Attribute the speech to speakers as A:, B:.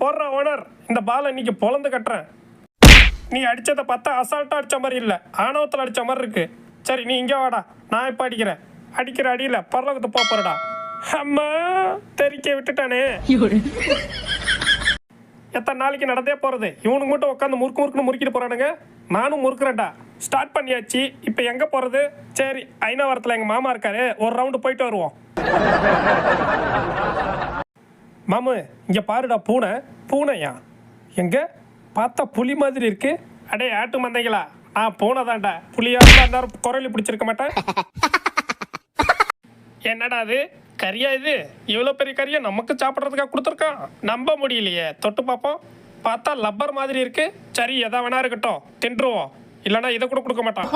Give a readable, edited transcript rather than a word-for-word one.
A: போடுற ஓனர், இந்த பால் இன்னைக்கு பொழந்து கட்டுறேன். நீ அடிச்சதை பார்த்தா அசால்ட்டாக அடித்த மாதிரி இல்லை, ஆணவத்தில் அடித்த மாதிரி இருக்கு. சரி நீ இங்கே வாடா, நான் இப்போ அடிக்கிறேன். அடிக்கிற அடியில் பரலோகத்து போறடா. அம்மா தெரிக்க விட்டுட்டானே. எத்தனை நாளைக்கு நடந்தே போகிறது? இவனுக்கு மட்டும் உட்காந்து முறுக்குன்னு முறுக்கிட்டு போகிறானுங்க. நானும் முறுக்குறேன்டா. ஸ்டார்ட் பண்ணியாச்சு. இப்போ எங்கே போகிறது? சரி ஐநாவரத்தில் எங்கள் மாமா இருக்காரு, ஒரு ரவுண்டு போயிட்டு வருவோம். மாமு இங்கே பாருடா, பூனை. பூனையா? எங்கே பார்த்தா புலி மாதிரி இருக்கு. அடே ஆட்டு மந்தைங்களா, நான் பூனை தான்டா. புலியாக இருந்தால் குரலி பிடிச்சிருக்க மாட்டேன். என்னடா அது கறியா? இது இவ்வளோ பெரிய கறியை நமக்கு சாப்பிட்றதுக்காக கொடுத்துருக்கான். நம்ப முடியலையே. தொட்டு பார்ப்போம். பார்த்தா லப்பர் மாதிரி இருக்கு. சரி எதா வேணா இருக்கட்டும், தின்றுவோம். இல்லைன்னா இதை கூட கொடுக்க மாட்டான்.